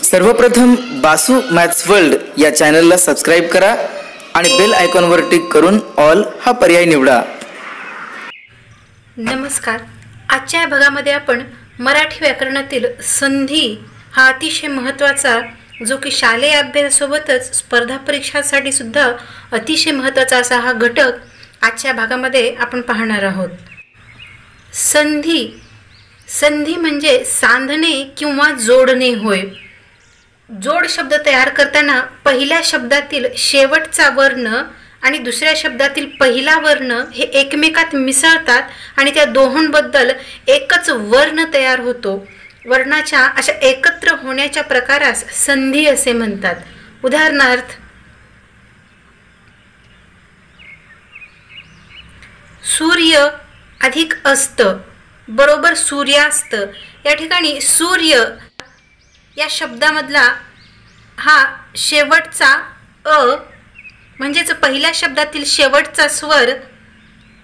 सर्वप्रथम Basu maths world या चॅनलला सबस्क्राइब करा आणि बेल आयकॉनवर टिक करून ऑल हा पर्याय निवडा। नमस्कार, आजच्या भागामध्ये आपण मराठी व्याकरणातील संधी हा अतिशय महत्त्वाचा, जो की शालेय अभ्यासासोबतच स्पर्धा परीक्षांसाठी सुद्धा अतिशय महत्त्वाचा असा हा घटक आजच्या भागामध्ये आपण पाहणार आहोत। संधी संधी म्हणजे सांधणे किंवा जोडणे होय। जोड शब्द तयार करताना पहिल्या शब्दातील शेवटचा वर्ण आणि दुसऱ्या शब्दातील पहिला वर्ण हे एकमेकात मिसळतात आणि त्या दोहोंबद्दल एकच वर्ण तयार होतो। वर्णाच्या अशा एकत्र होण्याच्या प्रकारास संधी असे म्हणतात। उदाहरणार्थ, सूर्य अधिक अस्त बरोबर सूर्यास्त। या ठिकाणी सूर्य या शब्दामधला हा शेवटचा अ म्हणजेच पहिल्या शब्दातील शेवटचा स्वर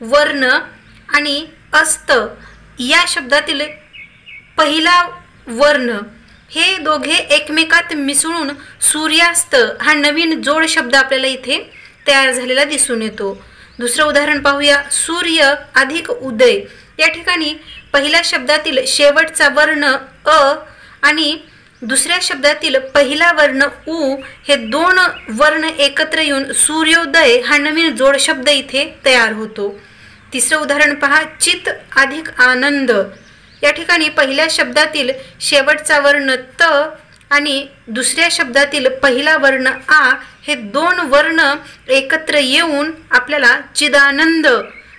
वर्ण आणि अस्त या शब्दातील पहिला वर्ण हे दोघे एकमेकात मिसळून सूर्यास्त हा नवीन जोड शब्द आपल्याला इथे तयार झालेला दिसून येतो। दुसरं उदाहरण पाहूया, सूर्य अधिक उदय। या ठिकाणी पहिल्या शब्दातील शेवटचा वर्ण अ आणि दुसऱ्या शब्दातील पहिला वर्ण उ हे दोन वर्ण एकत्र येऊन सूर्योदय हा नवीन जोड शब्द इथे तयार होतो। तिसरं उदाहरण पहा, चित अधिक आनंद। या ठिकाणी पहिल्या शब्दातील शेवटचा वर्ण त आणि दुसऱ्या शब्दातील पहिला वर्ण आ हे दोन वर्ण एकत्र येऊन आपल्याला चिदानंद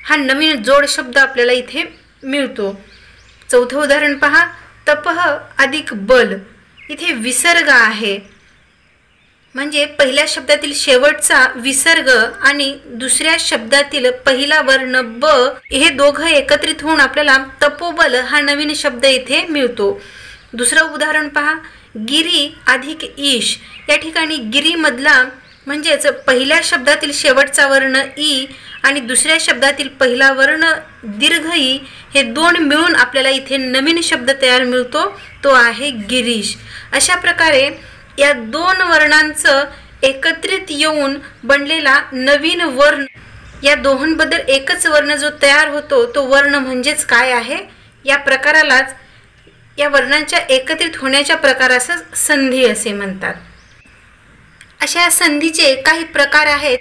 हा नवीन जोड शब्द आपल्याला इथे मिळतो। चौथं उदाहरण पहा, तपह अधिक बल। इथे विसर्ग आहे, म्हणजे पहिल्या शब्दातील शेवटचा विसर्ग आणि दुसऱ्या शब्दातील पहिला वर्ण ब हे दोघं एकत्रित होऊन आपल्याला तपोबल हा नवीन शब्द इथे मिळतो। दुसरं उदाहरण पहा, गिरी अधिक ईश। या ठिकाणी गिरी मधला म्हणजेच पहिल्या शब्दातील शेवटचा वर्ण ई आणि दुसऱ्या शब्दातील पहिला वर्ण दीर्घ ई हे दोन मिळून आपल्याला इथे नवीन शब्द तयार मिळतो, तो आहे गिरीश। अशा प्रकारे या दोन वर्णांचं एकत्रित येऊन बनलेला नवीन वर्ण, या दोहोंबद्दल एकच वर्ण जो तयार होतो तो वर्ण म्हणजेच काय आहे, या प्रकारालाच, या वर्णांच्या एकत्रित होण्याच्या प्रकारास संधी असे म्हणतात। अशा संधीचे काही प्रकार आहेत।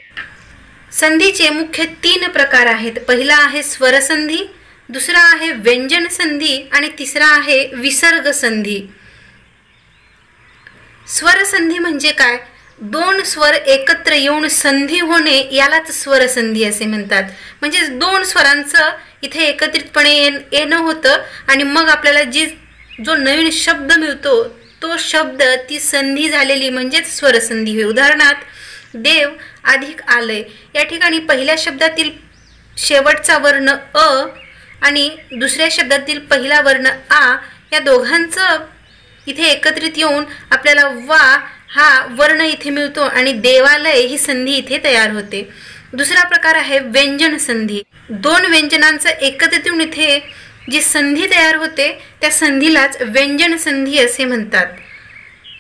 संधीचे मुख्य 3 प्रकार आहेत। पहिला आहे स्वरसंधी, दुसरा आहे व्यंजन संधी आणि तिसरा आहे विसर्ग संधी। स्वरसंधी म्हणजे काय? दोन स्वर एकत्र येऊन संधी होणे यालाच स्वरसंधी असे म्हणतात। म्हणजे दोन स्वरांचं इथे एकत्रितपणे येणं होतं आणि मग आपल्याला जो नवीन शब्द मिळतो तो शब्द ती संधी झालेली म्हणजेच स्वरसंधी होय। उदाहरणार्थ, देव अधिक आलय। या ठिकाणी पहिल्या शब्दातील शेवटचा वर्ण अ आणि दुसऱ्या शब्दातील पहिला वर्ण आ या दोघांचं इथे एकत्रित येऊन आपल्याला वा हा वर्ण इथे मिळतो आणि देवालय ही संधी इथे तयार होते। दुसरा प्रकार आहे व्यंजन संधी। दोन व्यंजनांचं एकत्रित येऊन इथे जी संधी तयार होते त्या संधीलाच व्यंजन संधी असे म्हणतात।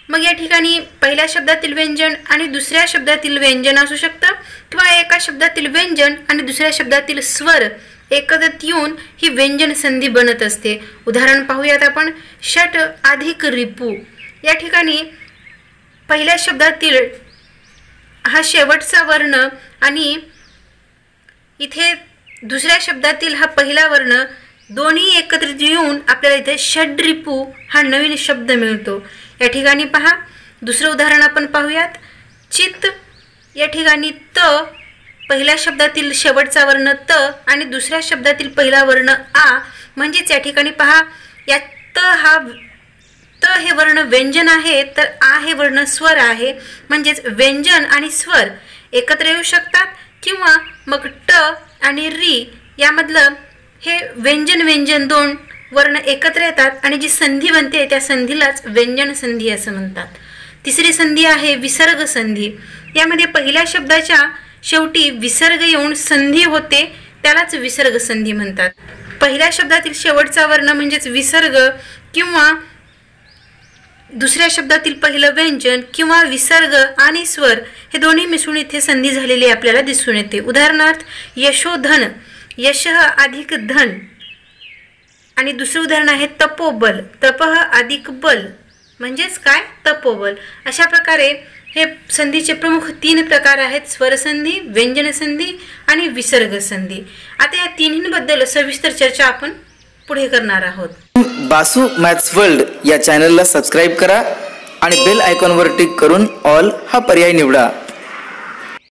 मग या ठिकाणी पहिल्या शब्दातील व्यंजन आणि दुसऱ्या शब्दातील व्यंजन असू शकतं किंवा एका शब्दातील व्यंजन आणि दुसऱ्या शब्दातील स्वर एकत्रित येऊन ही व्यंजन संधी बनत असते। उदाहरण पाहूयात आपण, षट अधिक रिपू। या ठिकाणी पहिल्या शब्दातील हा शेवटचा वर्ण आणि इथे दुसऱ्या शब्दातील हा पहिला वर्ण दोन्ही एकत्रित येऊन आपल्याला इथे षड्रिपू हा नवीन शब्द मिळतो। या ठिकाणी पहा, दुसरं उदाहरण आपण पाहूयात, चित। या ठिकाणी त पहिल्या शब्दातील शेवटचा वर्ण त आणि दुसऱ्या शब्दातील पहिला वर्ण आ म्हणजेच या ठिकाणी पहा, या त हे वर्ण व्यंजन आहे तर आ हे वर्ण स्वर आहे। म्हणजेच व्यंजन आणि स्वर एकत्र येऊ शकतात किंवा मग ट आणि री यामधलं हे व्यंजन दोन वर्ण एकत्र येतात आणि जी संधी बनते त्या संधीलाच व्यंजन संधी असं म्हणतात। तिसरी संधी आहे विसर्ग संधी। यामध्ये पहिल्या शब्दाच्या शेवटी विसर्ग येऊन संधी होते त्यालाच विसर्ग संधी म्हणतात। पहिल्या शब्दातील शेवटचा वर्ण म्हणजेच विसर्ग किंवा दुसऱ्या शब्दातील पहिलं व्यंजन किंवा विसर्ग आणि स्वर हे दोन्ही मिसळून इथे संधी झालेली आपल्याला दिसून येते. उदाहरणार्थ यशोधन, यशः अधिक धन. आणि दुसरे उदाहरण आहे तपोबल, तपः अधिक बल म्हणजेच काय तपोबल. अशा प्रकारे हे संधीचे प्रमुख 3 प्रकार आहेत: स्वरसंधी, व्यंजन संधी आणि विसर्ग संधी. आता या तिन्हींबद्दल सविस्तर चर्चा आपण पुढे करणार आहोत. बासू मॅथ्स वर्ल्ड या चॅनलला सबस्क्राईब करा आणि बेल आयकॉनवर क्लिक करून ऑल हा पर्याय निवडा.